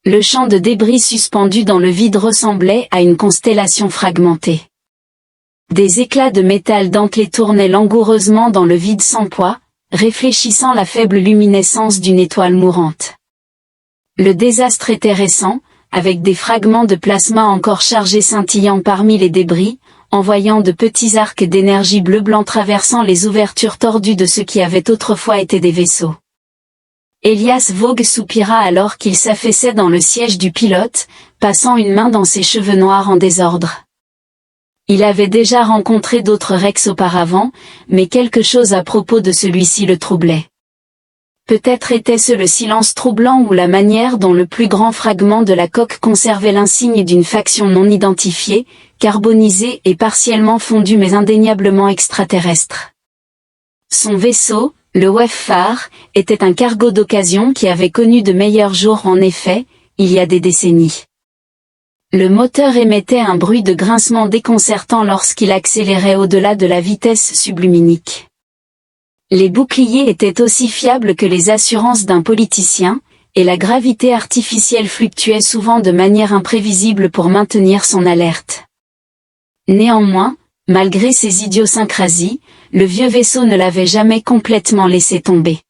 Le champ de débris suspendu dans le vide ressemblait à une constellation fragmentée. Des éclats de métal dentelé tournaient langoureusement dans le vide sans poids, réfléchissant la faible luminescence d'une étoile mourante. Le désastre était récent, avec des fragments de plasma encore chargés scintillant parmi les débris, envoyant de petits arcs d'énergie bleu-blanc traversant les ouvertures tordues de ce qui avait autrefois été des vaisseaux. Elias Vogue soupira alors qu'il s'affaissait dans le siège du pilote, passant une main dans ses cheveux noirs en désordre. Il avait déjà rencontré d'autres Rex auparavant, mais quelque chose à propos de celui-ci le troublait. Peut-être était-ce le silence troublant ou la manière dont le plus grand fragment de la coque conservait l'insigne d'une faction non identifiée, carbonisée et partiellement fondue mais indéniablement extraterrestre. Son vaisseau, le Wefar, était un cargo d'occasion qui avait connu de meilleurs jours en effet, il y a des décennies. Le moteur émettait un bruit de grincement déconcertant lorsqu'il accélérait au-delà de la vitesse subluminique. Les boucliers étaient aussi fiables que les assurances d'un politicien, et la gravité artificielle fluctuait souvent de manière imprévisible pour maintenir son alerte. Néanmoins, malgré ses idiosyncrasies, le vieux vaisseau ne l'avait jamais complètement laissé tomber.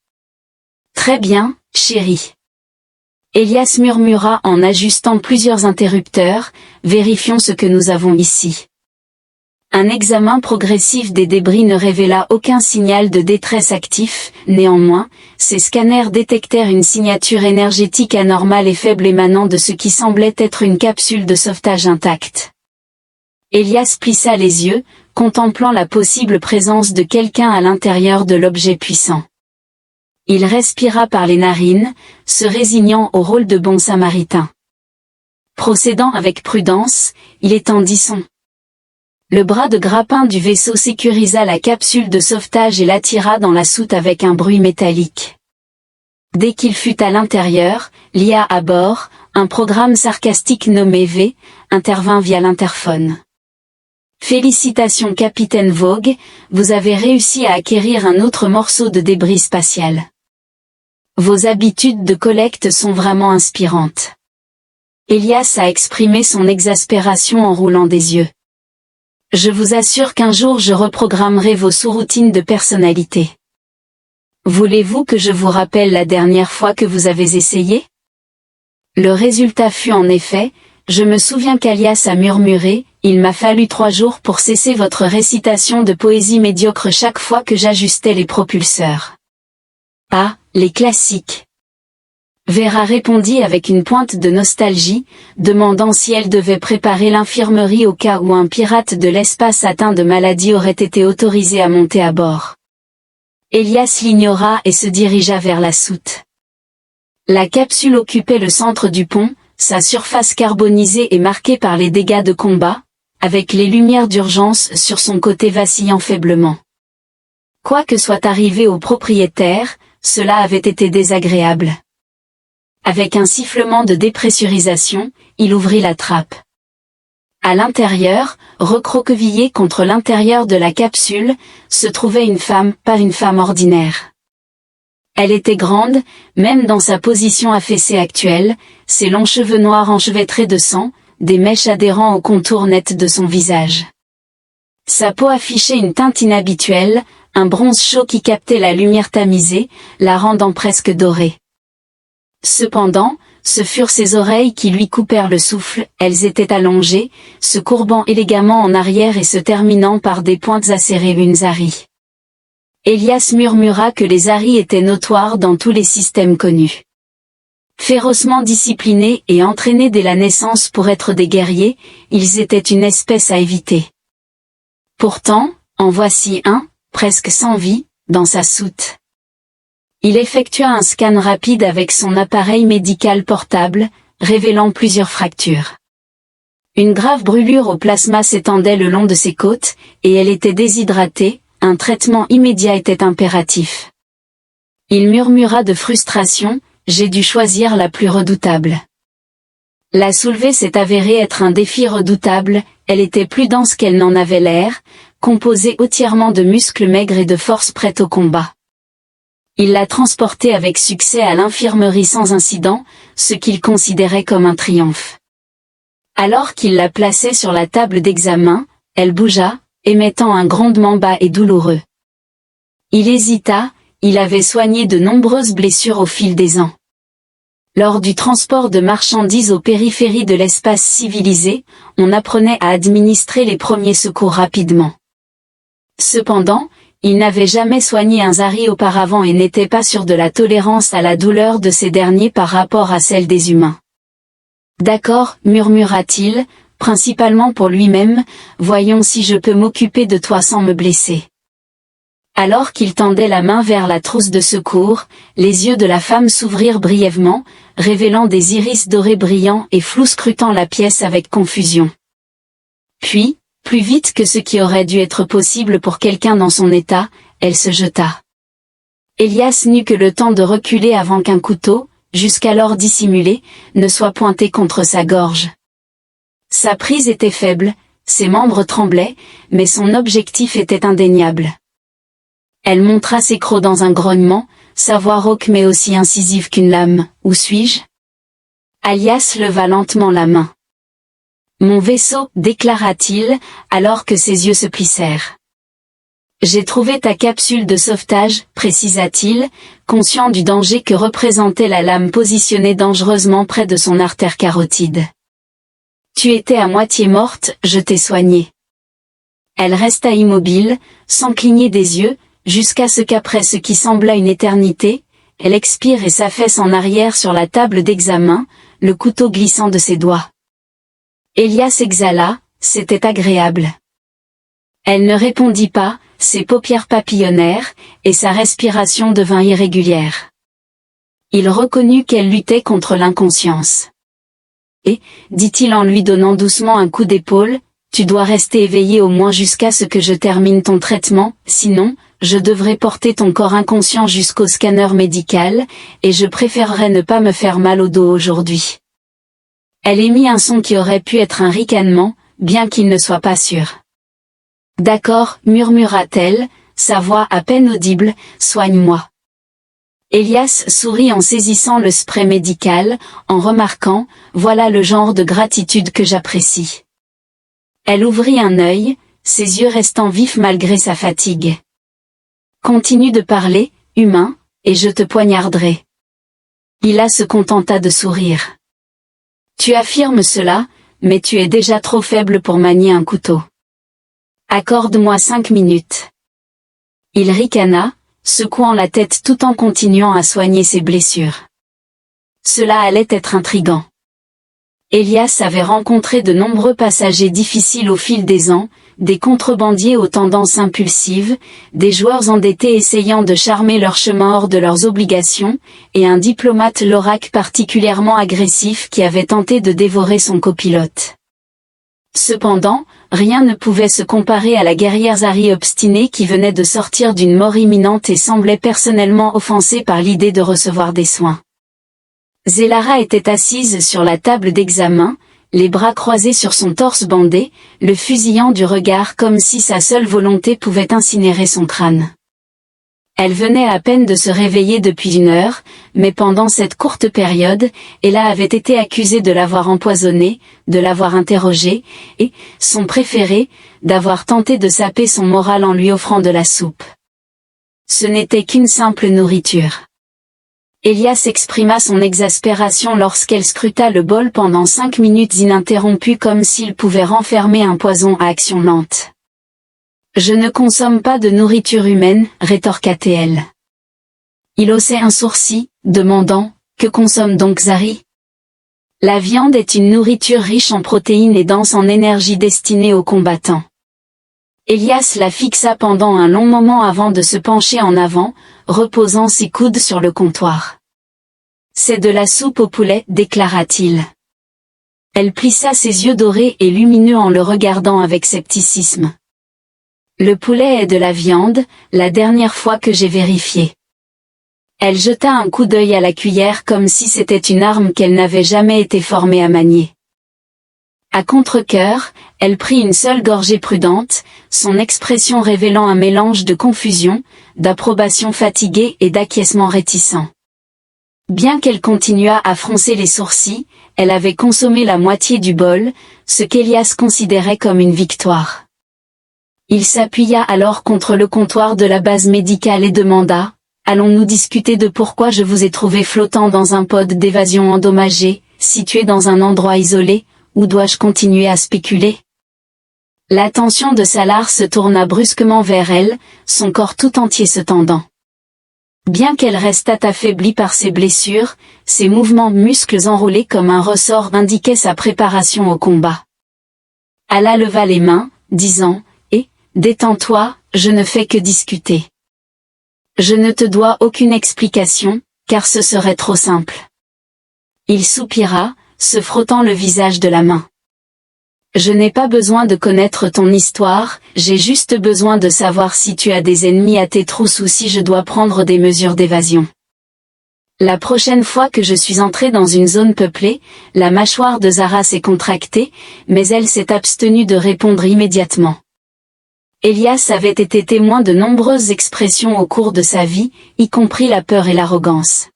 « Très bien, chérie. » Elias murmura en ajustant plusieurs interrupteurs, « Vérifions ce que nous avons ici. » Un examen progressif des débris ne révéla aucun signal de détresse actif, néanmoins, ces scanners détectèrent une signature énergétique anormale et faible émanant de ce qui semblait être une capsule de sauvetage intacte. Elias plissa les yeux, contemplant la possible présence de quelqu'un à l'intérieur de l'objet puissant. Il respira par les narines, se résignant au rôle de bon samaritain. Procédant avec prudence, il étendit son. Le bras de grappin du vaisseau sécurisa la capsule de sauvetage et l'attira dans la soute avec un bruit métallique. Dès qu'il fut à l'intérieur, l'IA à bord, un programme sarcastique nommé V, intervint via l'interphone. Félicitations capitaine Vogue, vous avez réussi à acquérir un autre morceau de débris spatial. Vos habitudes de collecte sont vraiment inspirantes. Elias a exprimé son exaspération en roulant des yeux. Je vous assure qu'un jour je reprogrammerai vos sous-routines de personnalité. Voulez-vous que je vous rappelle la dernière fois que vous avez essayé? Le résultat fut en effet, je me souviens qu'Elias a murmuré, il m'a fallu 3 jours pour cesser votre récitation de poésie médiocre chaque fois que j'ajustais les propulseurs. Ah, les classiques. Vera répondit avec une pointe de nostalgie, demandant si elle devait préparer l'infirmerie au cas où un pirate de l'espace atteint de maladie aurait été autorisé à monter à bord. Elias l'ignora et se dirigea vers la soute. La capsule occupait le centre du pont, sa surface carbonisée et marquée par les dégâts de combat, avec les lumières d'urgence sur son côté vacillant faiblement. Quoi que soit arrivé au propriétaire, cela avait été désagréable. Avec un sifflement de dépressurisation, il ouvrit la trappe. À l'intérieur, recroquevillée contre l'intérieur de la capsule, se trouvait une femme, pas une femme ordinaire. Elle était grande, même dans sa position affaissée actuelle, ses longs cheveux noirs enchevêtrés de sang, des mèches adhérant au contour net de son visage. Sa peau affichait une teinte inhabituelle, un bronze chaud qui captait la lumière tamisée, la rendant presque dorée. Cependant, ce furent ses oreilles qui lui coupèrent le souffle, elles étaient allongées, se courbant élégamment en arrière et se terminant par des pointes acérées Unzari. Elias murmura que les Ari étaient notoires dans tous les systèmes connus. Férocement disciplinés et entraînés dès la naissance pour être des guerriers, ils étaient une espèce à éviter. Pourtant, en voici un, presque sans vie, dans sa soute. Il effectua un scan rapide avec son appareil médical portable, révélant plusieurs fractures. Une grave brûlure au plasma s'étendait le long de ses côtes, et elle était déshydratée, un traitement immédiat était impératif. Il murmura de frustration, j'ai dû choisir la plus redoutable. La soulever s'est avérée être un défi redoutable, elle était plus dense qu'elle n'en avait l'air, composée entièrement de muscles maigres et de forces prêtes au combat. Il l'a transportée avec succès à l'infirmerie sans incident, ce qu'il considérait comme un triomphe. Alors qu'il la plaçait sur la table d'examen, elle bougea, émettant un grondement bas et douloureux. Il hésita, il avait soigné de nombreuses blessures au fil des ans. Lors du transport de marchandises aux périphéries de l'espace civilisé, on apprenait à administrer les premiers secours rapidement. Cependant, il n'avait jamais soigné un Zari auparavant et n'était pas sûr de la tolérance à la douleur de ces derniers par rapport à celle des humains. D'accord, murmura-t-il, principalement pour lui-même, voyons si je peux m'occuper de toi sans me blesser. Alors qu'il tendait la main vers la trousse de secours, les yeux de la femme s'ouvrirent brièvement, révélant des iris dorés brillants et flous scrutant la pièce avec confusion. Puis, plus vite que ce qui aurait dû être possible pour quelqu'un dans son état, elle se jeta. Elias n'eut que le temps de reculer avant qu'un couteau, jusqu'alors dissimulé, ne soit pointé contre sa gorge. Sa prise était faible, ses membres tremblaient, mais son objectif était indéniable. Elle montra ses crocs dans un grognement, sa voix rauque mais aussi incisive qu'une lame. « Où suis-je » Elias leva lentement la main. « Mon vaisseau, déclara-t-il, alors que ses yeux se plissèrent. « J'ai trouvé ta capsule de sauvetage, précisa-t-il, conscient du danger que représentait la lame positionnée dangereusement près de son artère carotide. Tu étais à moitié morte, je t'ai soignée. » Elle resta immobile, sans cligner des yeux, jusqu'à ce qu'après ce qui sembla une éternité, elle expire et s'affaisse en arrière sur la table d'examen, le couteau glissant de ses doigts. Elias exhala, c'était agréable. Elle ne répondit pas, ses paupières papillonnèrent, et sa respiration devint irrégulière. Il reconnut qu'elle luttait contre l'inconscience. Et, dit-il en lui donnant doucement un coup d'épaule, tu dois rester éveillé au moins jusqu'à ce que je termine ton traitement, sinon, je devrais porter ton corps inconscient jusqu'au scanner médical, et je préférerais ne pas me faire mal au dos aujourd'hui. Elle émit un son qui aurait pu être un ricanement, bien qu'il ne soit pas sûr. D'accord, murmura-t-elle, sa voix à peine audible, soigne-moi. Elias sourit en saisissant le spray médical, en remarquant, voilà le genre de gratitude que j'apprécie. Elle ouvrit un œil, ses yeux restant vifs malgré sa fatigue. Continue de parler, humain, et je te poignarderai. Ila se contenta de sourire. Tu affirmes cela, mais tu es déjà trop faible pour manier un couteau. Accorde-moi 5 minutes. Il ricana, secouant la tête tout en continuant à soigner ses blessures. Cela allait être intriguant. Elias avait rencontré de nombreux passagers difficiles au fil des ans, des contrebandiers aux tendances impulsives, des joueurs endettés essayant de charmer leur chemin hors de leurs obligations, et un diplomate loraque particulièrement agressif qui avait tenté de dévorer son copilote. Cependant, rien ne pouvait se comparer à la guerrière Zari obstinée qui venait de sortir d'une mort imminente et semblait personnellement offensée par l'idée de recevoir des soins. Zelara était assise sur la table d'examen, les bras croisés sur son torse bandé, le fusillant du regard comme si sa seule volonté pouvait incinérer son crâne. Elle venait à peine de se réveiller depuis 1 heure, mais pendant cette courte période, Ella avait été accusée de l'avoir empoisonnée, de l'avoir interrogée, et, son préféré, d'avoir tenté de saper son moral en lui offrant de la soupe. Ce n'était qu'une simple nourriture. Elias exprima son exaspération lorsqu'elle scruta le bol pendant 5 minutes ininterrompues comme s'il pouvait renfermer un poison à action lente. « Je ne consomme pas de nourriture humaine, rétorqua-t-elle. Il haussait un sourcil, demandant « Que consomme donc Zari ?» La viande est une nourriture riche en protéines et dense en énergie destinée aux combattants. Elias la fixa pendant un long moment avant de se pencher en avant, reposant ses coudes sur le comptoir. « C'est de la soupe au poulet, déclara-t-il. Elle plissa ses yeux dorés et lumineux en le regardant avec scepticisme. Le poulet est de la viande, la dernière fois que j'ai vérifié. Elle jeta un coup d'œil à la cuillère comme si c'était une arme qu'elle n'avait jamais été formée à manier. À contre-cœur, elle prit une seule gorgée prudente, son expression révélant un mélange de confusion, d'approbation fatiguée et d'acquiescement réticent. Bien qu'elle continuât à froncer les sourcils, elle avait consommé la moitié du bol, ce qu'Elias considérait comme une victoire. Il s'appuya alors contre le comptoir de la base médicale et demanda « Allons-nous discuter de pourquoi je vous ai trouvé flottant dans un pod d'évasion endommagé, situé dans un endroit isolé, ou dois-je continuer à spéculer ?» L'attention de Salar se tourna brusquement vers elle, son corps tout entier se tendant. Bien qu'elle restât affaiblie par ses blessures, ses mouvements de muscles enroulés comme un ressort indiquaient sa préparation au combat. Ala leva les mains, disant « Détends-toi, je ne fais que discuter. Je ne te dois aucune explication, car ce serait trop simple. » Il soupira, se frottant le visage de la main. « Je n'ai pas besoin de connaître ton histoire, j'ai juste besoin de savoir si tu as des ennemis à tes trousses ou si je dois prendre des mesures d'évasion. » La prochaine fois que je suis entrée dans une zone peuplée, la mâchoire de Zara s'est contractée, mais elle s'est abstenue de répondre immédiatement. Elias avait été témoin de nombreuses expressions au cours de sa vie, y compris la peur et l'arrogance.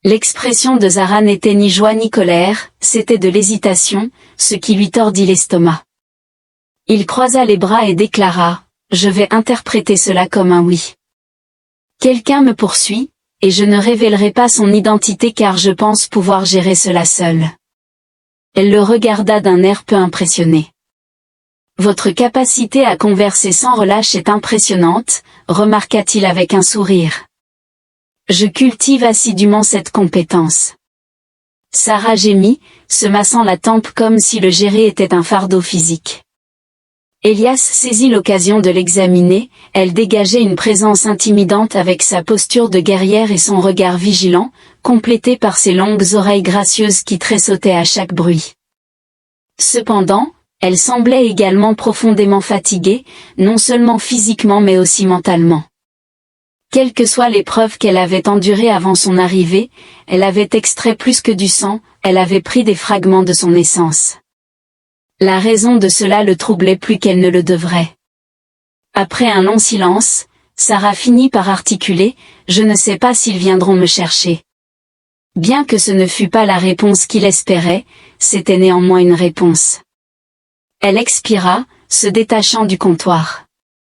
L'expression de Zara n'était ni joie ni colère, c'était de l'hésitation, ce qui lui tordit l'estomac. Il croisa les bras et déclara « Je vais interpréter cela comme un oui. Quelqu'un me poursuit, et je ne révélerai pas son identité car je pense pouvoir gérer cela seule. » Elle le regarda d'un air peu impressionné. « Votre capacité à converser sans relâche est impressionnante, remarqua-t-il avec un sourire. Je cultive assidûment cette compétence. » Sarah gémit, se massant la tempe comme si le gérer était un fardeau physique. Elias saisit l'occasion de l'examiner, elle dégageait une présence intimidante avec sa posture de guerrière et son regard vigilant, complété par ses longues oreilles gracieuses qui tressautaient à chaque bruit. Cependant, elle semblait également profondément fatiguée, non seulement physiquement mais aussi mentalement. Quelle que soit l'épreuve qu'elle avait endurée avant son arrivée, elle avait extrait plus que du sang, elle avait pris des fragments de son essence. La raison de cela le troublait plus qu'elle ne le devrait. Après un long silence, Sarah finit par articuler « Je ne sais pas s'ils viendront me chercher. » Bien que ce ne fût pas la réponse qu'il espérait, c'était néanmoins une réponse. Elle expira, se détachant du comptoir.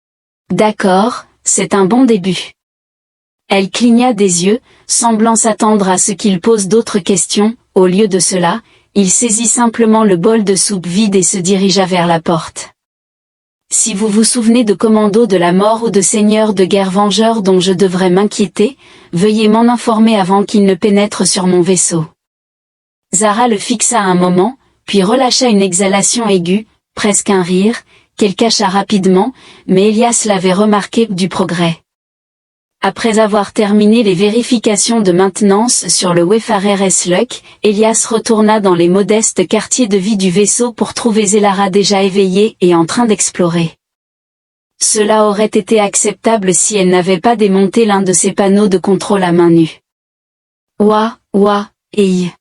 « D'accord, c'est un bon début. » Elle cligna des yeux, semblant s'attendre à ce qu'il pose d'autres questions. Au lieu de cela, il saisit simplement le bol de soupe vide et se dirigea vers la porte. « Si vous vous souvenez de commandos de la mort ou de seigneurs de guerre vengeurs dont je devrais m'inquiéter, veuillez m'en informer avant qu'ils ne pénètrent sur mon vaisseau. » Zara le fixa un moment, puis relâcha une exhalation aiguë, presque un rire, qu'elle cacha rapidement, mais Elias l'avait remarqué du progrès. Après avoir terminé les vérifications de maintenance sur le Wayfarer S-Luck, Elias retourna dans les modestes quartiers de vie du vaisseau pour trouver Zelara déjà éveillée et en train d'explorer. Cela aurait été acceptable si elle n'avait pas démonté l'un de ses panneaux de contrôle à main nue. Ouah, ei.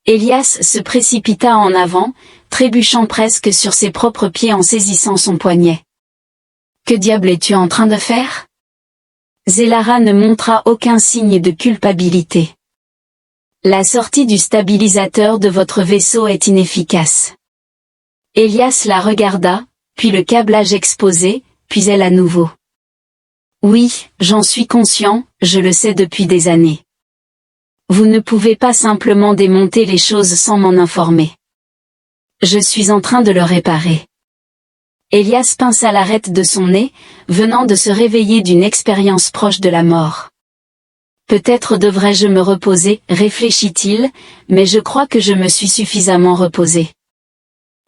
Elias se précipita en avant, trébuchant presque sur ses propres pieds en saisissant son poignet. « Que diable es-tu en train de faire ?» Zelara ne montra aucun signe de culpabilité. « La sortie du stabilisateur de votre vaisseau est inefficace. » Elias la regarda, puis le câblage exposé, puis elle à nouveau. « Oui, j'en suis conscient, je le sais depuis des années. Vous ne pouvez pas simplement démonter les choses sans m'en informer. Je suis en train de le réparer. » Elias pinça l'arête de son nez, venant de se réveiller d'une expérience proche de la mort. « Peut-être devrais-je me reposer, réfléchit-il, mais je crois que je me suis suffisamment reposé. »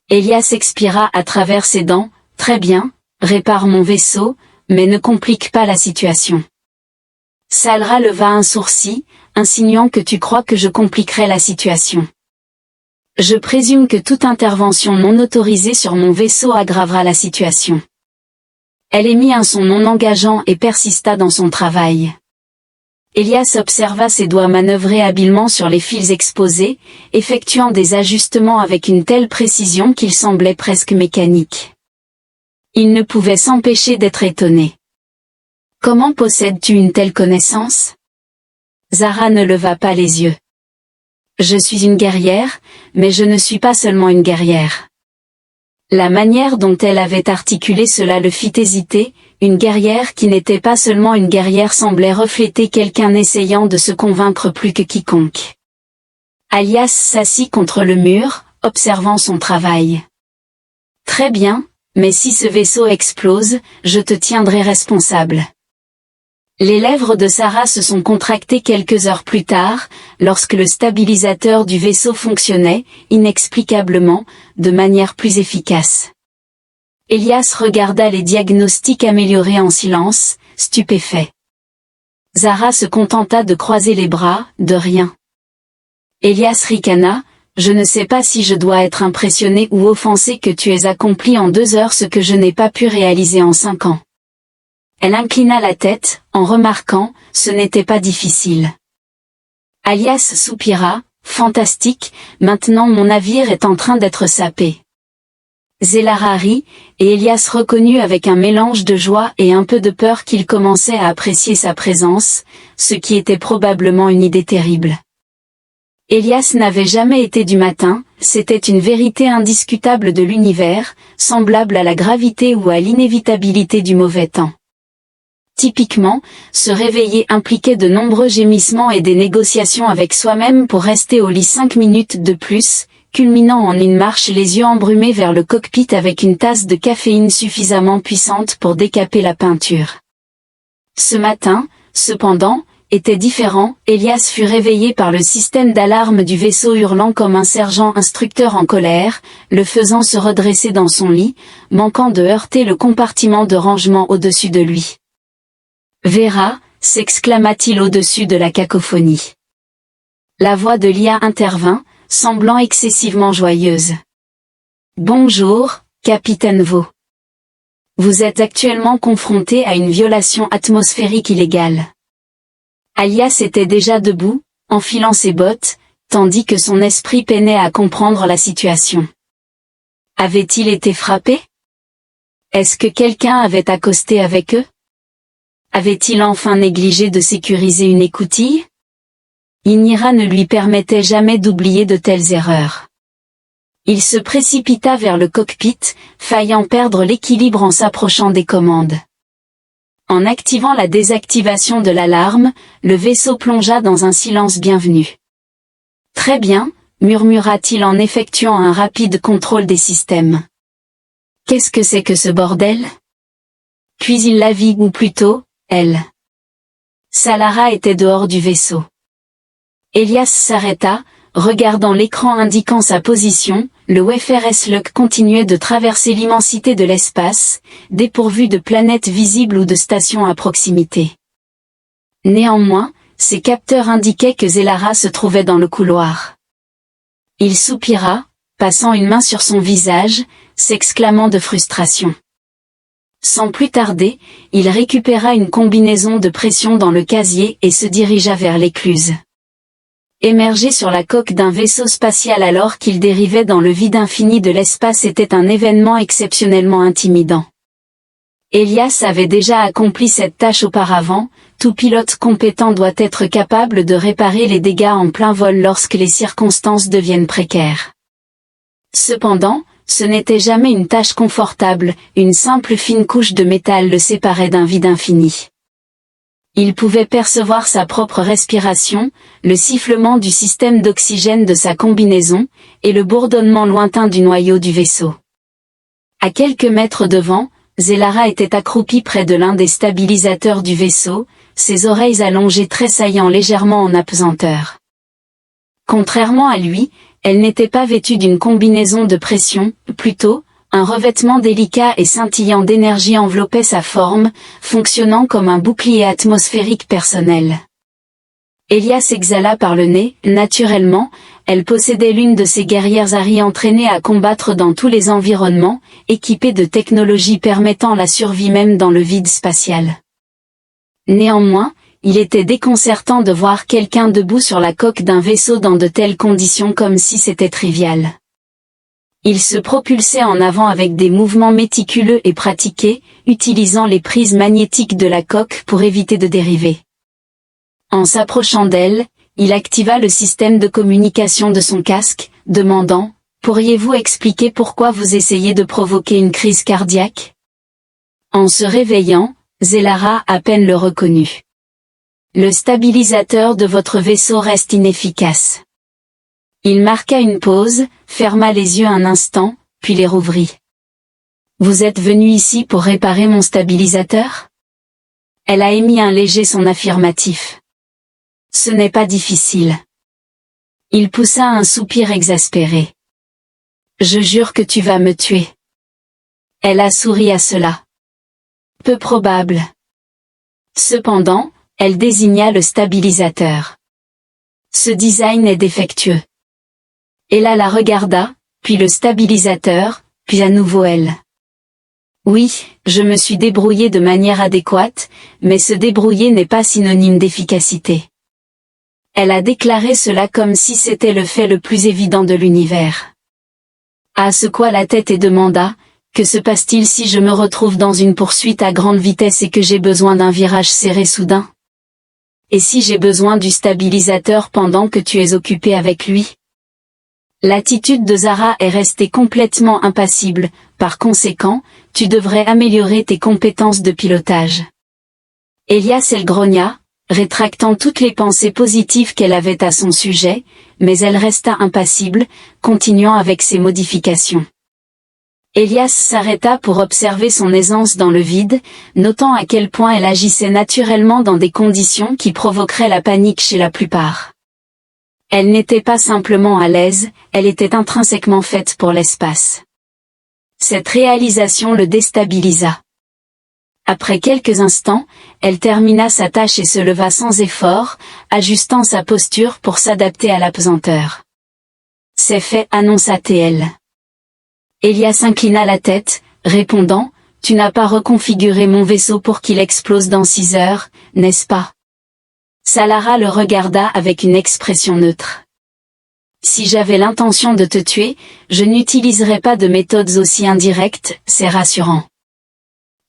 Elias expira à travers ses dents, « Très bien, répare mon vaisseau, mais ne complique pas la situation. » Salara leva un sourcil, insinuant que tu crois que je compliquerai la situation. Je présume que toute intervention non autorisée sur mon vaisseau aggravera la situation. Elle émit un son non engageant et persista dans son travail. Elias observa ses doigts manœuvrer habilement sur les fils exposés, effectuant des ajustements avec une telle précision qu'il semblait presque mécanique. Il ne pouvait s'empêcher d'être étonné. « Comment possèdes-tu une telle connaissance ?» Zara ne leva pas les yeux. « Je suis une guerrière, mais je ne suis pas seulement une guerrière. » La manière dont elle avait articulé cela le fit hésiter. Une guerrière qui n'était pas seulement une guerrière semblait refléter quelqu'un essayant de se convaincre plus que quiconque. Elias s'assit contre le mur, observant son travail. « Très bien, mais si ce vaisseau explose, je te tiendrai responsable. » Les lèvres de Sarah se sont contractées quelques heures plus tard, lorsque le stabilisateur du vaisseau fonctionnait, inexplicablement, de manière plus efficace. Elias regarda les diagnostics améliorés en silence, stupéfait. Zara se contenta de croiser les bras, de rien. Elias ricana, « Je ne sais pas si je dois être impressionné ou offensé que tu aies accompli en 2 heures ce que je n'ai pas pu réaliser en 5 ans. » Elle inclina la tête, en remarquant, ce n'était pas difficile. Elias soupira, « Fantastique, maintenant mon navire est en train d'être sapé. » Zelara rit, et Elias reconnut avec un mélange de joie et un peu de peur qu'il commençait à apprécier sa présence, ce qui était probablement une idée terrible. Elias n'avait jamais été du matin, c'était une vérité indiscutable de l'univers, semblable à la gravité ou à l'inévitabilité du mauvais temps. Typiquement, se réveiller impliquait de nombreux gémissements et des négociations avec soi-même pour rester au lit 5 minutes de plus, culminant en une marche les yeux embrumés vers le cockpit avec une tasse de caféine suffisamment puissante pour décaper la peinture. Ce matin, cependant, était différent. Elias fut réveillé par le système d'alarme du vaisseau hurlant comme un sergent instructeur en colère, le faisant se redresser dans son lit, manquant de heurter le compartiment de rangement au-dessus de lui. « Vera !» s'exclama-t-il au-dessus de la cacophonie. La voix de Lia intervint, semblant excessivement joyeuse. « Bonjour, capitaine Vaux. Vous êtes actuellement confronté à une violation atmosphérique illégale. » Elias était déjà debout, enfilant ses bottes, tandis que son esprit peinait à comprendre la situation. Avait-il été frappé? Est-ce que quelqu'un avait accosté avec eux? Avait-il enfin négligé de sécuriser une écoutille? Inira ne lui permettait jamais d'oublier de telles erreurs. Il se précipita vers le cockpit, faillant perdre l'équilibre en s'approchant des commandes. En activant la désactivation de l'alarme, le vaisseau plongea dans un silence bienvenu. « Très bien », murmura-t-il en effectuant un rapide contrôle des systèmes. « Qu'est-ce que c'est que ce bordel ?» Puis il la vit, ou plutôt, elle. Salara était dehors du vaisseau. Elias s'arrêta, regardant l'écran indiquant sa position. Le WFRS Luck continuait de traverser l'immensité de l'espace, dépourvu de planètes visibles ou de stations à proximité. Néanmoins, ses capteurs indiquaient que Zelara se trouvait dans le couloir. Il soupira, passant une main sur son visage, s'exclamant de frustration. Sans plus tarder, il récupéra une combinaison de pression dans le casier et se dirigea vers l'écluse. Émerger sur la coque d'un vaisseau spatial alors qu'il dérivait dans le vide infini de l'espace était un événement exceptionnellement intimidant. Elias avait déjà accompli cette tâche auparavant. Tout pilote compétent doit être capable de réparer les dégâts en plein vol lorsque les circonstances deviennent précaires. Cependant, ce n'était jamais une tâche confortable, une simple fine couche de métal le séparait d'un vide infini. Il pouvait percevoir sa propre respiration, le sifflement du système d'oxygène de sa combinaison, et le bourdonnement lointain du noyau du vaisseau. À quelques mètres devant, Zelara était accroupie près de l'un des stabilisateurs du vaisseau, ses oreilles allongées tressaillant légèrement en apesanteur. Contrairement à lui, elle n'était pas vêtue d'une combinaison de pression, plutôt, un revêtement délicat et scintillant d'énergie enveloppait sa forme, fonctionnant comme un bouclier atmosphérique personnel. Elias exhala par le nez. Naturellement, elle possédait l'une de ces guerrières Ari entraînées à combattre dans tous les environnements, équipées de technologies permettant la survie même dans le vide spatial. Néanmoins, il était déconcertant de voir quelqu'un debout sur la coque d'un vaisseau dans de telles conditions comme si c'était trivial. Il se propulsait en avant avec des mouvements méticuleux et pratiqués, utilisant les prises magnétiques de la coque pour éviter de dériver. En s'approchant d'elle, il activa le système de communication de son casque, demandant « Pourriez-vous expliquer pourquoi vous essayez de provoquer une crise cardiaque ?» En se réveillant, Zelara à peine le reconnut. Le stabilisateur de votre vaisseau reste inefficace. Il marqua une pause, ferma les yeux un instant, puis les rouvrit. Vous êtes venu ici pour réparer mon stabilisateur? Elle a émis un léger son affirmatif. Ce n'est pas difficile. Il poussa un soupir exaspéré. Je jure que tu vas me tuer. Elle a souri à cela. Peu probable. Cependant, elle désigna le stabilisateur. Ce design est défectueux. Ella la regarda, puis le stabilisateur, puis à nouveau elle. Oui, je me suis débrouillée de manière adéquate, mais se débrouiller n'est pas synonyme d'efficacité. Elle a déclaré cela comme si c'était le fait le plus évident de l'univers. A secoua la tête et demanda, que se passe-t-il si je me retrouve dans une poursuite à grande vitesse et que j'ai besoin d'un virage serré soudain? Et si j'ai besoin du stabilisateur pendant que tu es occupé avec lui? L'attitude de Zara est restée complètement impassible, par conséquent, tu devrais améliorer tes compétences de pilotage. Elias elle grogna, rétractant toutes les pensées positives qu'elle avait à son sujet, mais elle resta impassible, continuant avec ses modifications. Elias s'arrêta pour observer son aisance dans le vide, notant à quel point elle agissait naturellement dans des conditions qui provoqueraient la panique chez la plupart. Elle n'était pas simplement à l'aise, elle était intrinsèquement faite pour l'espace. Cette réalisation le déstabilisa. Après quelques instants, elle termina sa tâche et se leva sans effort, ajustant sa posture pour s'adapter à l'apesanteur. C'est fait, annonça TL. Elias inclina la tête, répondant, tu n'as pas reconfiguré mon vaisseau pour qu'il explose dans 6 heures, n'est-ce pas? Salara le regarda avec une expression neutre. Si j'avais l'intention de te tuer, je n'utiliserais pas de méthodes aussi indirectes, c'est rassurant.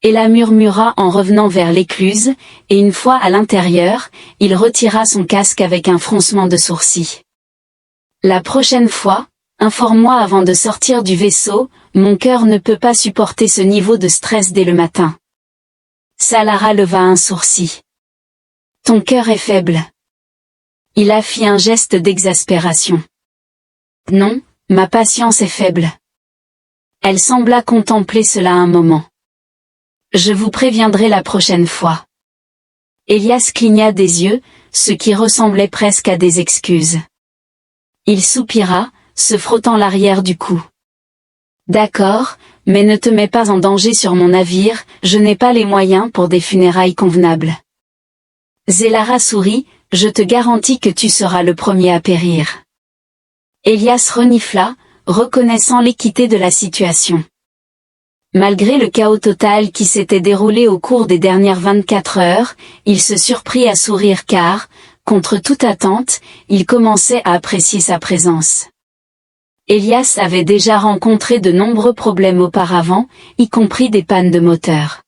Ella murmura en revenant vers l'écluse, et une fois à l'intérieur, il retira son casque avec un froncement de sourcils. La prochaine fois, informe-moi avant de sortir du vaisseau, mon cœur ne peut pas supporter ce niveau de stress dès le matin. Salara leva un sourcil. Ton cœur est faible. Il a fait un geste d'exaspération. Non, ma patience est faible. Elle sembla contempler cela un moment. Je vous préviendrai la prochaine fois. Elias cligna des yeux, ce qui ressemblait presque à des excuses. Il soupira, se frottant l'arrière du cou. D'accord, mais ne te mets pas en danger sur mon navire, je n'ai pas les moyens pour des funérailles convenables. Zelara sourit, je te garantis que tu seras le premier à périr. Elias renifla, reconnaissant l'équité de la situation. Malgré le chaos total qui s'était déroulé au cours des dernières 24 heures, il se surprit à sourire car, contre toute attente, il commençait à apprécier sa présence. Elias avait déjà rencontré de nombreux problèmes auparavant, y compris des pannes de moteur.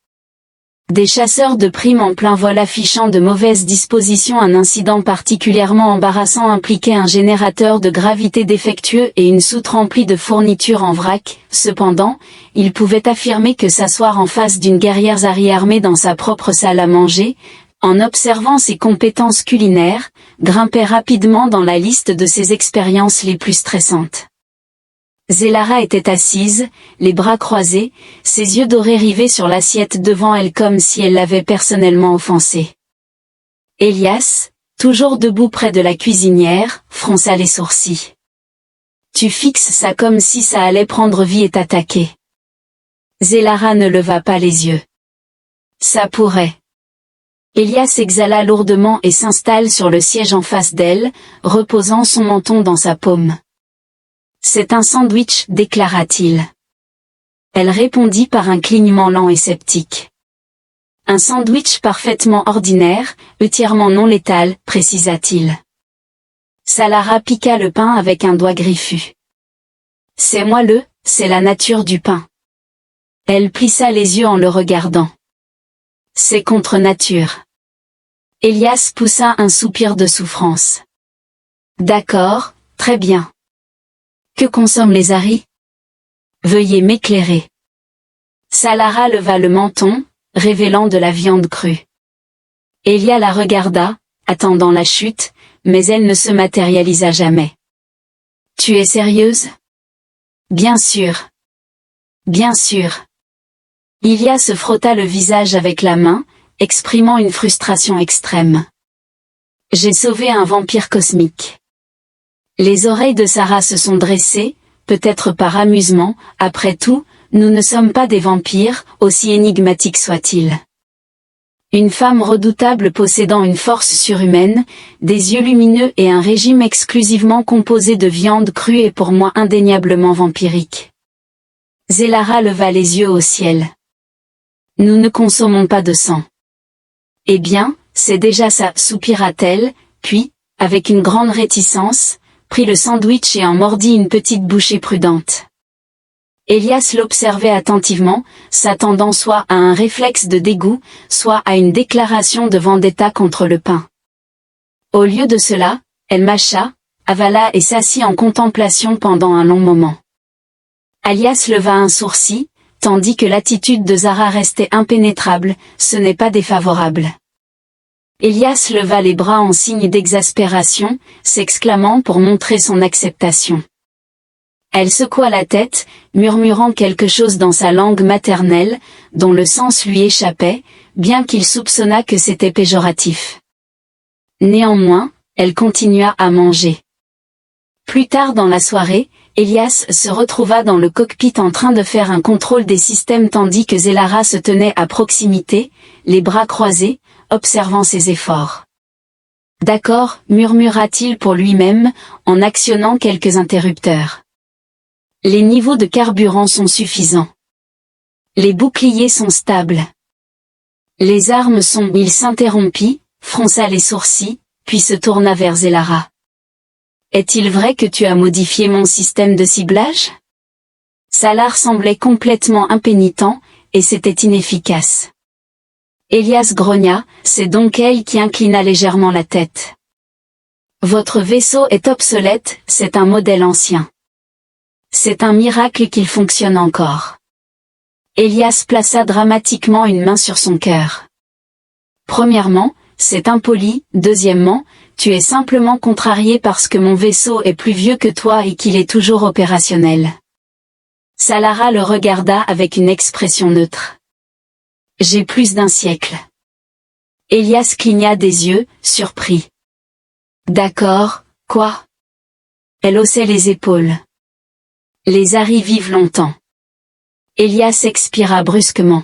Des chasseurs de primes en plein vol affichant de mauvaises dispositions. Un incident particulièrement embarrassant impliquait un générateur de gravité défectueux et une soute remplie de fournitures en vrac. Cependant, il pouvait affirmer que s'asseoir en face d'une guerrière armée dans sa propre salle à manger, en observant ses compétences culinaires, grimpait rapidement dans la liste de ses expériences les plus stressantes. Zelara était assise, les bras croisés, ses yeux dorés rivés sur l'assiette devant elle comme si elle l'avait personnellement offensée. Elias, toujours debout près de la cuisinière, fronça les sourcils. Tu fixes ça comme si ça allait prendre vie et t'attaquer. Zelara ne leva pas les yeux. Ça pourrait. Elias exhala lourdement et s'installe sur le siège en face d'elle, reposant son menton dans sa paume. C'est un sandwich, déclara-t-il. Elle répondit par un clignement lent et sceptique. Un sandwich parfaitement ordinaire, entièrement non létal, précisa-t-il. Salara piqua le pain avec un doigt griffu. C'est moelleux, c'est la nature du pain. Elle plissa les yeux en le regardant. C'est contre nature. Elias poussa un soupir de souffrance. D'accord, très bien. Que consomment les Aris? Veuillez m'éclairer. Salara leva le menton, révélant de la viande crue. Elia la regarda, attendant la chute, mais elle ne se matérialisa jamais. Tu es sérieuse? Bien sûr. Bien sûr. Elia se frotta le visage avec la main, exprimant une frustration extrême. J'ai sauvé un vampire cosmique. Les oreilles de Sarah se sont dressées, peut-être par amusement, après tout, nous ne sommes pas des vampires, aussi énigmatiques soient-ils. Une femme redoutable possédant une force surhumaine, des yeux lumineux et un régime exclusivement composé de viande crue est pour moi indéniablement vampirique. Zelara leva les yeux au ciel. Nous ne consommons pas de sang. Eh bien, c'est déjà ça, soupira-t-elle, puis, avec une grande réticence, prit le sandwich et en mordit une petite bouchée prudente. Elias l'observait attentivement, s'attendant soit à un réflexe de dégoût, soit à une déclaration de vendetta contre le pain. Au lieu de cela, elle mâcha, avala et s'assit en contemplation pendant un long moment. Elias leva un sourcil, tandis que l'attitude de Zara restait impénétrable, ce n'est pas défavorable. Elias leva les bras en signe d'exaspération, s'exclamant pour montrer son acceptation. Elle secoua la tête, murmurant quelque chose dans sa langue maternelle, dont le sens lui échappait, bien qu'il soupçonnât que c'était péjoratif. Néanmoins, elle continua à manger. Plus tard dans la soirée, Elias se retrouva dans le cockpit en train de faire un contrôle des systèmes tandis que Zelara se tenait à proximité, les bras croisés, observant ses efforts. D'accord, murmura-t-il pour lui-même, en actionnant quelques interrupteurs. Les niveaux de carburant sont suffisants. Les boucliers sont stables. Les armes sont... Il s'interrompit, fronça les sourcils, puis se tourna vers Zelara. Est-il vrai que tu as modifié mon système de ciblage? Salar semblait complètement impénitent, et c'était inefficace. Elias grogna, c'est donc elle qui inclina légèrement la tête. Votre vaisseau est obsolète, c'est un modèle ancien. C'est un miracle qu'il fonctionne encore. Elias plaça dramatiquement une main sur son cœur. Premièrement, c'est impoli, deuxièmement, tu es simplement contrarié parce que mon vaisseau est plus vieux que toi et qu'il est toujours opérationnel. Salara le regarda avec une expression neutre. J'ai plus d'un siècle. Elias cligna des yeux, surpris. D'accord, quoi? Elle haussait les épaules. Les Aris vivent longtemps. Elias expira brusquement.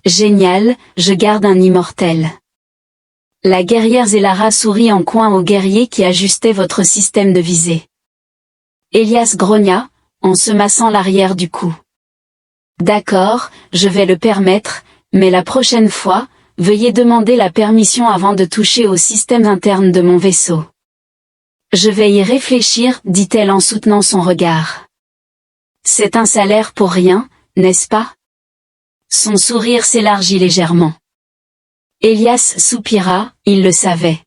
Génial, je garde un immortel. La guerrière Zelara sourit en coin au guerrier qui ajustait votre système de visée. Elias grogna, en se massant l'arrière du cou. D'accord, je vais le permettre, mais la prochaine fois, veuillez demander la permission avant de toucher au système interne de mon vaisseau. Je vais y réfléchir, dit-elle en soutenant son regard. C'est un salaire pour rien, n'est-ce pas? Son sourire s'élargit légèrement. Elias soupira, il le savait.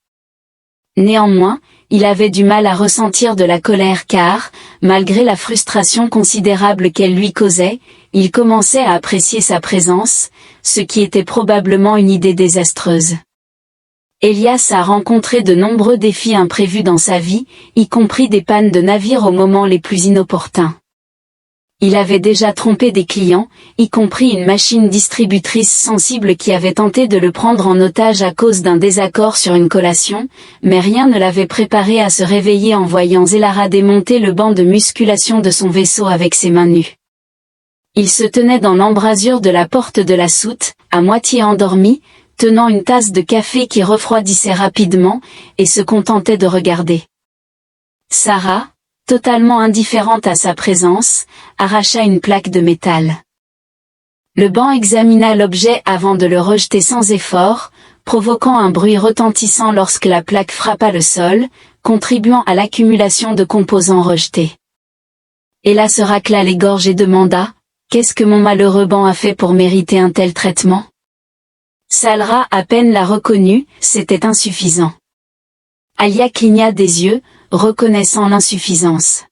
Néanmoins, il avait du mal à ressentir de la colère car, malgré la frustration considérable qu'elle lui causait, il commençait à apprécier sa présence, ce qui était probablement une idée désastreuse. Elias a rencontré de nombreux défis imprévus dans sa vie, y compris des pannes de navires aux moments les plus inopportuns. Il avait déjà trompé des clients, y compris une machine distributrice sensible qui avait tenté de le prendre en otage à cause d'un désaccord sur une collation, mais rien ne l'avait préparé à se réveiller en voyant Zelara démonter le banc de musculation de son vaisseau avec ses mains nues. Il se tenait dans l'embrasure de la porte de la soute, à moitié endormi, tenant une tasse de café qui refroidissait rapidement, et se contentait de regarder. Sarah, totalement indifférente à sa présence, arracha une plaque de métal. Le banc examina l'objet avant de le rejeter sans effort, provoquant un bruit retentissant lorsque la plaque frappa le sol, contribuant à l'accumulation de composants rejetés. Ella se racla les gorges et demanda « Qu'est-ce que mon malheureux banc a fait pour mériter un tel traitement ?» Salra à peine la reconnut, c'était insuffisant. Alia cligna des yeux, reconnaissant l'insuffisance.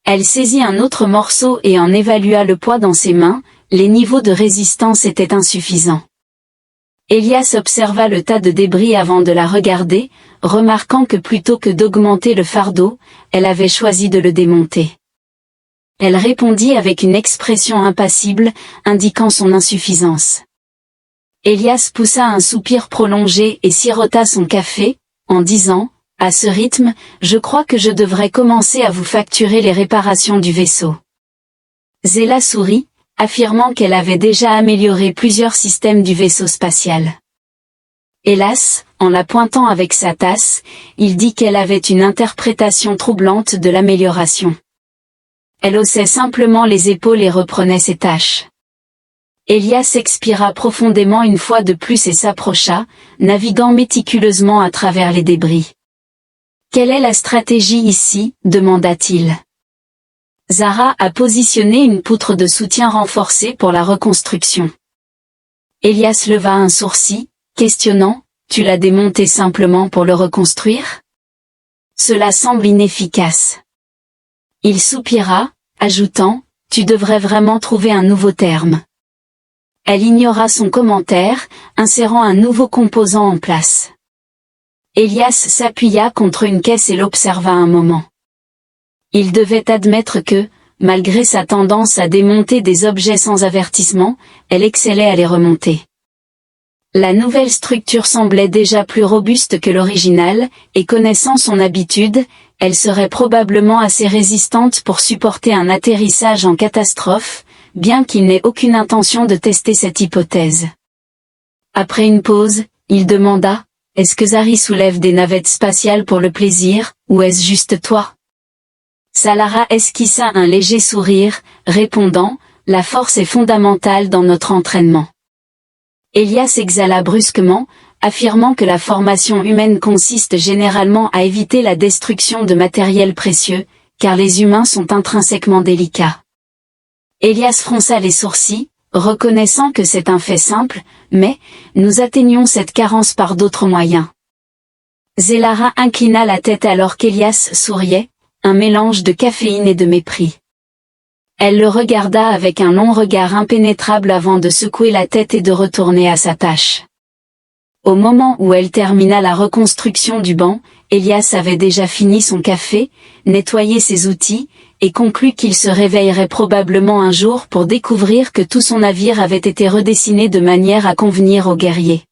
Elle saisit un autre morceau et en évalua le poids dans ses mains, les niveaux de résistance étaient insuffisants. Elias observa le tas de débris avant de la regarder, remarquant que plutôt que d'augmenter le fardeau, elle avait choisi de le démonter. Elle répondit avec une expression impassible, indiquant son insuffisance. Elias poussa un soupir prolongé et sirota son café, en disant « À ce rythme, je crois que je devrais commencer à vous facturer les réparations du vaisseau. » Zéla sourit, affirmant qu'elle avait déjà amélioré plusieurs systèmes du vaisseau spatial. Hélas, en la pointant avec sa tasse, il dit qu'elle avait une interprétation troublante de l'amélioration. Elle haussait simplement les épaules et reprenait ses tâches. Elias expira profondément une fois de plus et s'approcha, naviguant méticuleusement à travers les débris. « Quelle est la stratégie ici ?» demanda-t-il. Zara a positionné une poutre de soutien renforcée pour la reconstruction. Elias leva un sourcil, questionnant, « Tu l'as démonté simplement pour le reconstruire ? Cela semble inefficace. » Il soupira, ajoutant, « Tu devrais vraiment trouver un nouveau terme. » Elle ignora son commentaire, insérant un nouveau composant en place. Elias s'appuya contre une caisse et l'observa un moment. Il devait admettre que, malgré sa tendance à démonter des objets sans avertissement, elle excellait à les remonter. La nouvelle structure semblait déjà plus robuste que l'originale, et connaissant son habitude, elle serait probablement assez résistante pour supporter un atterrissage en catastrophe, bien qu'il n'ait aucune intention de tester cette hypothèse. Après une pause, il demanda, « Est-ce que Zari soulève des navettes spatiales pour le plaisir, ou est-ce juste toi ?» Salara esquissa un léger sourire, répondant, « La force est fondamentale dans notre entraînement. » Elias exhala brusquement, affirmant que la formation humaine consiste généralement à éviter la destruction de matériel précieux, car les humains sont intrinsèquement délicats. Elias fronça les sourcils, reconnaissant que c'est un fait simple, mais nous atteignons cette carence par d'autres moyens. Zélara inclina la tête alors qu'Elias souriait, un mélange de caféine et de mépris. Elle le regarda avec un long regard impénétrable avant de secouer la tête et de retourner à sa tâche. Au moment où elle termina la reconstruction du banc, Elias avait déjà fini son café, nettoyé ses outils, et conclut qu'il se réveillerait probablement un jour pour découvrir que tout son navire avait été redessiné de manière à convenir aux guerriers.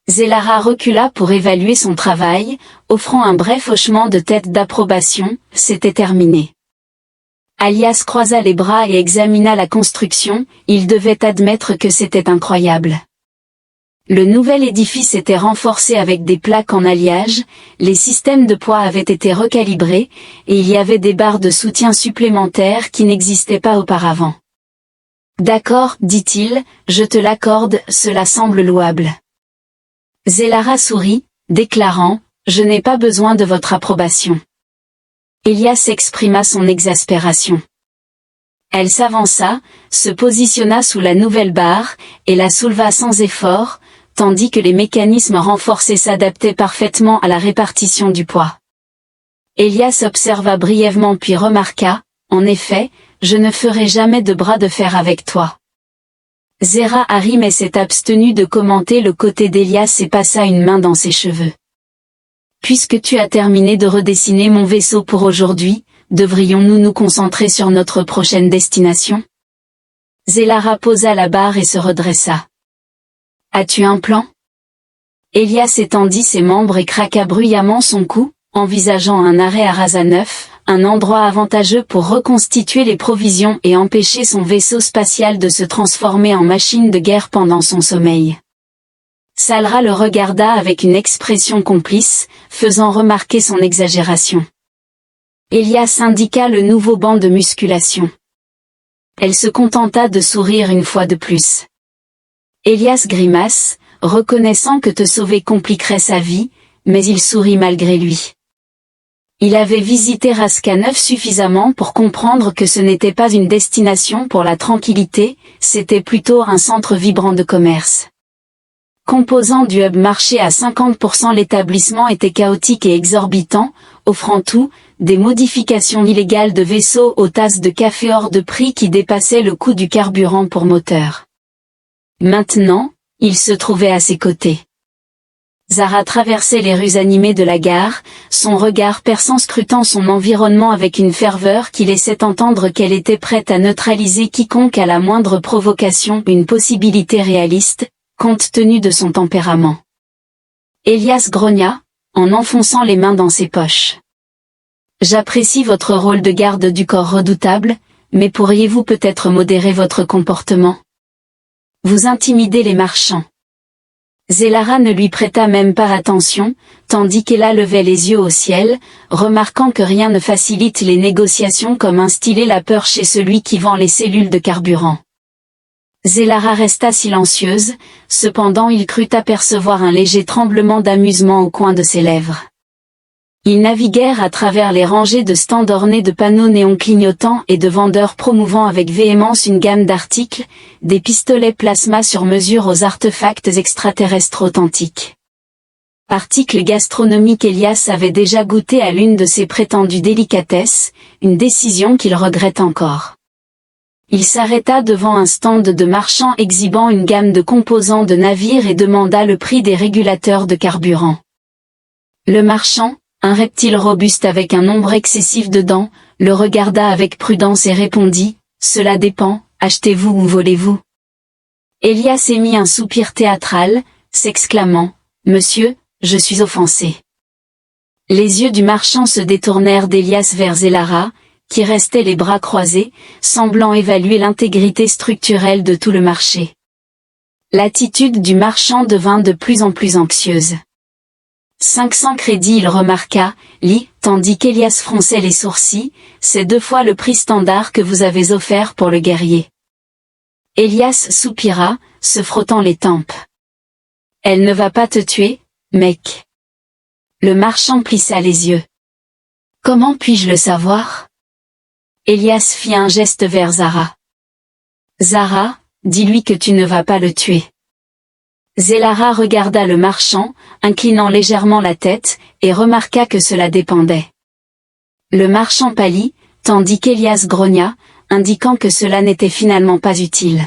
Zélara recula pour évaluer son travail, offrant un bref hochement de tête d'approbation, c'était terminé. Elias croisa les bras et examina la construction, il devait admettre que c'était incroyable. Le nouvel édifice était renforcé avec des plaques en alliage, les systèmes de poids avaient été recalibrés, et il y avait des barres de soutien supplémentaires qui n'existaient pas auparavant. « D'accord, dit-il, je te l'accorde, cela semble louable. » Zélara sourit, déclarant, « Je n'ai pas besoin de votre approbation. » Elias exprima son exaspération. Elle s'avança, se positionna sous la nouvelle barre, et la souleva sans effort, tandis que les mécanismes renforcés s'adaptaient parfaitement à la répartition du poids. Elias observa brièvement puis remarqua, « En effet, je ne ferai jamais de bras de fer avec toi. » Zéra Harim s'est abstenu de commenter le côté d'Elias et passa une main dans ses cheveux. « Puisque tu as terminé de redessiner mon vaisseau pour aujourd'hui, devrions-nous nous concentrer sur notre prochaine destination ?» Zélara posa la barre et se redressa. « As-tu un plan ?» Elias étendit ses membres et craqua bruyamment son cou, envisageant un arrêt à Razanov, un endroit avantageux pour reconstituer les provisions et empêcher son vaisseau spatial de se transformer en machine de guerre pendant son sommeil. Salra le regarda avec une expression complice, faisant remarquer son exagération. Elias indiqua le nouveau banc de musculation. Elle se contenta de sourire une fois de plus. Elias grimace, reconnaissant que te sauver compliquerait sa vie, mais il sourit malgré lui. Il avait visité Rascaneuv suffisamment pour comprendre que ce n'était pas une destination pour la tranquillité, c'était plutôt un centre vibrant de commerce. Composant du hub marché à 50%, l'établissement était chaotique et exorbitant, offrant tout, des modifications illégales de vaisseaux aux tasses de café hors de prix qui dépassaient le coût du carburant pour moteur. Maintenant, il se trouvait à ses côtés. Zara traversait les rues animées de la gare, son regard perçant scrutant son environnement avec une ferveur qui laissait entendre qu'elle était prête à neutraliser quiconque à la moindre provocation, une possibilité réaliste, compte tenu de son tempérament. Elias grogna, en enfonçant les mains dans ses poches. J'apprécie votre rôle de garde du corps redoutable, mais pourriez-vous peut-être modérer votre comportement? Vous intimidez les marchands. Zelara ne lui prêta même pas attention, tandis qu'Ella levait les yeux au ciel, remarquant que rien ne facilite les négociations comme instiller la peur chez celui qui vend les cellules de carburant. Zelara resta silencieuse, cependant il crut apercevoir un léger tremblement d'amusement au coin de ses lèvres. Ils naviguèrent à travers les rangées de stands ornés de panneaux néons clignotants et de vendeurs promouvant avec véhémence une gamme d'articles, des pistolets plasma sur mesure aux artefacts extraterrestres authentiques. Article gastronomique. Elias avait déjà goûté à l'une de ces prétendues délicatesses, une décision qu'il regrette encore. Il s'arrêta devant un stand de marchand exhibant une gamme de composants de navires et demanda le prix des régulateurs de carburant. Le marchand, un reptile robuste avec un nombre excessif de dents, le regarda avec prudence et répondit, « Cela dépend, achetez-vous ou volez-vous » Elias émit un soupir théâtral, s'exclamant, « Monsieur, je suis offensé. » Les yeux du marchand se détournèrent d'Elias vers Zelara, qui restait les bras croisés, semblant évaluer l'intégrité structurelle de tout le marché. L'attitude du marchand devint de plus en plus anxieuse. 500 crédits, il remarqua, tandis qu'Elias fronçait les sourcils, c'est 2 fois le prix standard que vous avez offert pour le guerrier. Elias soupira, se frottant les tempes. Elle ne va pas te tuer, mec. Le marchand plissa les yeux. Comment puis-je le savoir? Elias fit un geste vers Zara. Zara, dis-lui que tu ne vas pas le tuer. Zelara regarda le marchand, inclinant légèrement la tête, et remarqua que cela dépendait. Le marchand pâlit, tandis qu'Elias grogna, indiquant que cela n'était finalement pas utile.